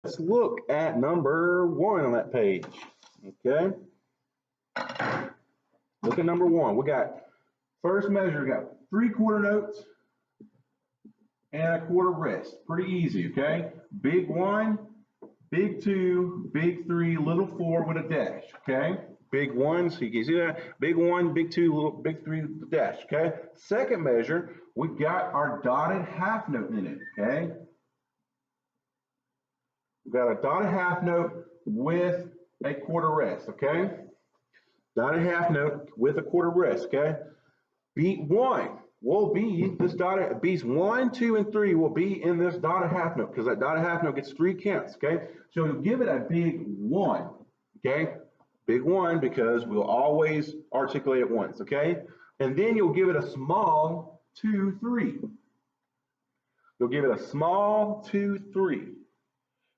Let's look at number 1 on that page. Okay. Look at number 1. We got first measure, we got 3 quarter notes and a quarter rest. Pretty easy, okay? Big 1, big 2, big 3, little 4 with a dash, okay? Big 1, so you can see that. Big 1, big 2, little big 3 with a dash, okay? Second measure, we got our dotted half note in it, okay? We got a dotted half note with a quarter rest, okay? Dotted half note with a quarter rest, okay? Beat 1 will be this dotted, beats 1, 2, and 3 will be in this dotted half note because that dotted half note gets 3 counts, okay? So you'll give it a big 1, okay? Big 1 because we'll always articulate it once, okay? And then you'll give it a small 2, 3. You'll give it a small 2, 3.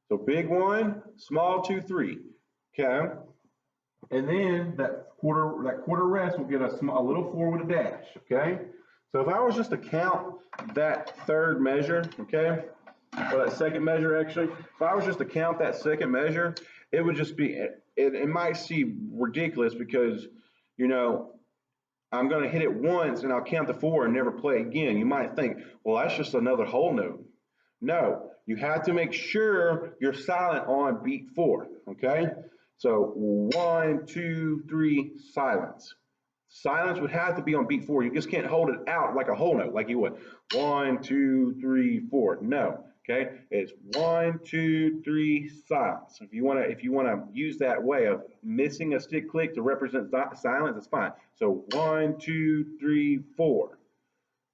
So big 1, small 2, 3, okay? And then that quarter rest will get a little 4 with a dash, okay? So if I was just to count that third measure, okay, or that second measure actually, if I was just to count that second measure, it would just be, it might seem ridiculous because, you know, I'm going to hit it once and I'll count the 4 and never play again. You might think, well, that's just another whole note. No, you have to make sure you're silent on beat 4, okay? So 1, 2, 3, silence. Silence would have to be on beat 4. You just can't hold it out like a whole note, like you would. 1, 2, 3, 4. No, okay? It's 1, 2, 3, silence. If you want to use that way of missing a stick click to represent silence, it's fine. So 1, 2, 3, 4.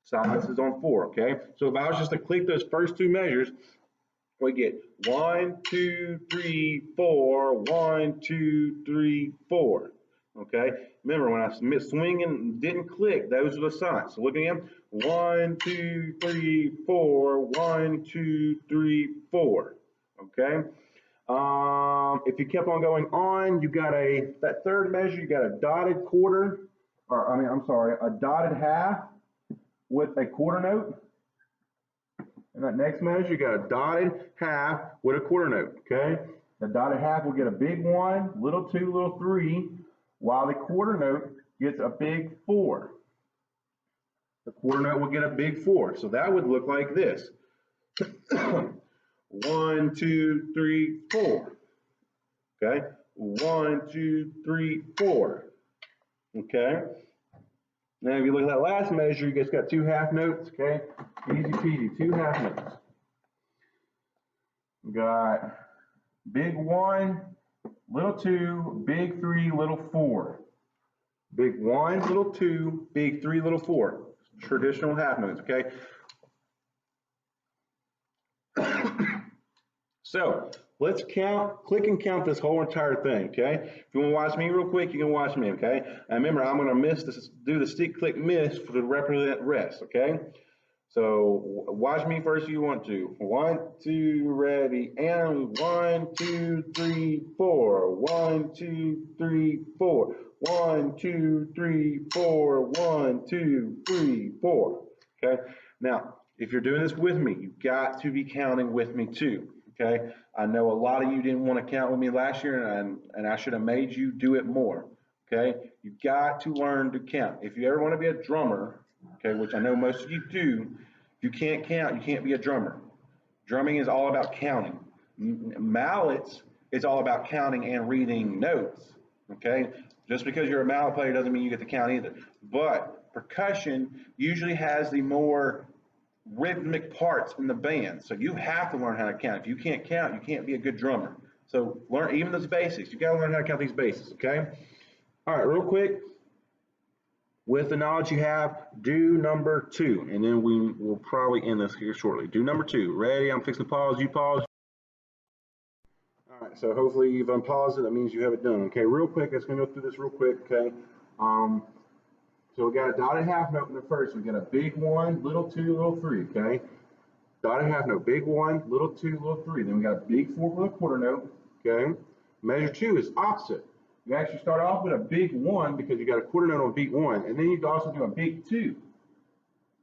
Silence is on 4, okay? So if I was just to click those first 2 measures, we get 1, 2, 3, 4, 1, 2, 3, 4. Okay. Remember when I swing and didn't click, those are the signs. So look again. 1, 2, 3, 4, 1, 2, 3, 4. Okay. If you kept on going on, you got that third measure, you got a dotted quarter, or a dotted half with a quarter note. And that next measure, you got a dotted half with a quarter note, okay? The dotted half will get a big 1, little 2, little 3, while the quarter note gets a big 4. The quarter note will get a big 4. So that would look like this. 1, 2, 3, 4. Okay? 1, 2, 3, 4. Okay? Now, if you look at that last measure, you just got 2 half notes, okay? Easy peasy, 2 half notes. We got big 1, little 2, big 3, little 4. Big 1, little 2, big 3, little 4. Traditional half notes, okay? So let's click and count this whole entire thing, okay? If you want to watch me real quick, you can watch me, okay? And remember, I'm going to do the stick click miss to represent rest, okay? So watch me first if you want to. 1, 2, ready, and 1, 2, 3, 4. 1, 2, 3, 4. 1, 2, 3, 4. 1, 2, 3, 4. Okay? Now, if you're doing this with me, you've got to be counting with me too. Okay, I know a lot of you didn't want to count with me last year, and I should have made you do it more. Okay, you've got to learn to count. If you ever want to be a drummer, okay, which I know most of you do, if you can't count, you can't be a drummer. Drumming is all about counting. Mallets is all about counting and reading notes. Okay, just because you're a mallet player doesn't mean you get to count either. But percussion usually has the more rhythmic parts in the band, so you have to learn how to count. If you can't count, you can't be a good drummer. So learn even those basics. You got to learn how to count these basics, okay? All right, real quick, with the knowledge you have, do number 2, and then we will probably end this here shortly. Do number 2. Ready? I'm fixing to pause. You pause. All right, so hopefully you've unpaused it. That means you have it done. Okay, real quick, let's go through this real quick, okay? So we got a dotted half note in the first. We got a big 1, little 2, little 3, okay? Dotted half note, big 1, little 2, little 3. Then we got a big 4 with a quarter note, okay? Measure 2 is opposite. You actually start off with a big 1 because you got a quarter note on beat 1, and then you can also do a big 2.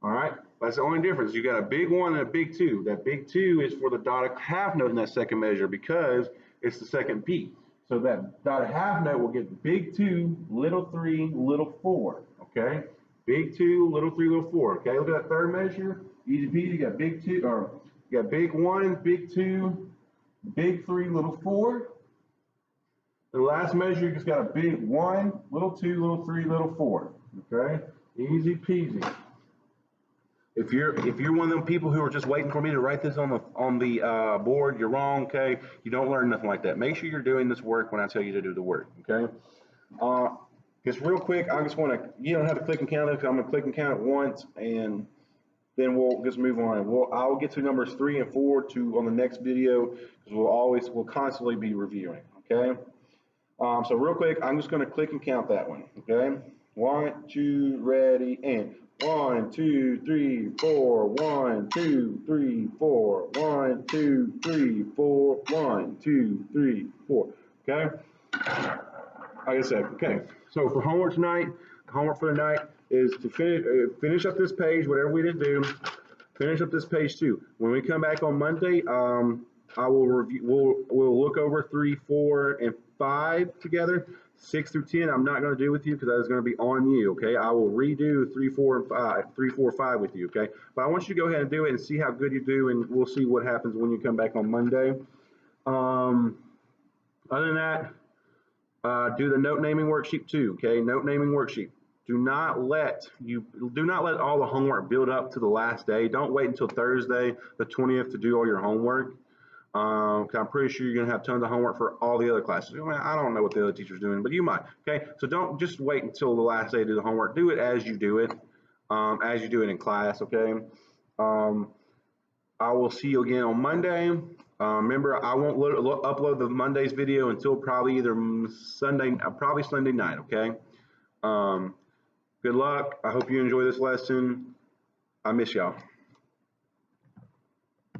All right? That's the only difference. You got a big 1 and a big 2. That big 2 is for the dotted half note in that second measure because it's the second beat. So that dotted half note will get big 2, little 3, little 4. Okay? Big 2, little 3, little 4. Okay? Look at that third measure. Easy peasy. You got big 2, or you got big 1, big 2, big 3, little 4. The last measure, you just got a big 1, little 2, little 3, little 4. Okay? Easy peasy. If you're one of them people who are just waiting for me to write this on the board, you're wrong. Okay, you don't learn nothing like that. Make sure you're doing this work when I tell you to do the work. Okay. Just real quick, I just want to, you don't have to click and count it because I'm gonna click and count it once, and then we'll just move on. I'll get to numbers 3 and 4 on the next video because we'll constantly be reviewing. Okay. So real quick, I'm just gonna click and count that one. Okay. 1, 2, ready, and 1, 2, 3, 4. 1, 2, 3, 4. 1, 2, 3, 4. 1, 2, 3, 4. Okay. Like I said, okay. So for homework tonight, homework for the night is to finish up this page, whatever we did do. Finish up this page too. When we come back on Monday, I will review. We'll look over 3, 4, and 5 together. 6 through 10, I'm not going to do with you because that is going to be on you. Okay, I will redo 3, 4, and 5, 3, 4, 5 with you. Okay, but I want you to go ahead and do it and see how good you do, and we'll see what happens when you come back on Monday. Other than that, do the note naming worksheet too. Okay, note naming worksheet. Do not let all the homework build up to the last day. Don't wait until Thursday, the 20th, to do all your homework. I'm pretty sure you're going to have tons of homework for all the other classes. I don't know what the other teacher's doing, but you might. Okay, so don't just wait until the last day to do the homework. Do it as you do it, in class. Okay. I will see you again on Monday. Remember, I won't upload the Monday's video until probably Sunday night. Okay. Good luck. I hope you enjoy this lesson. I miss y'all.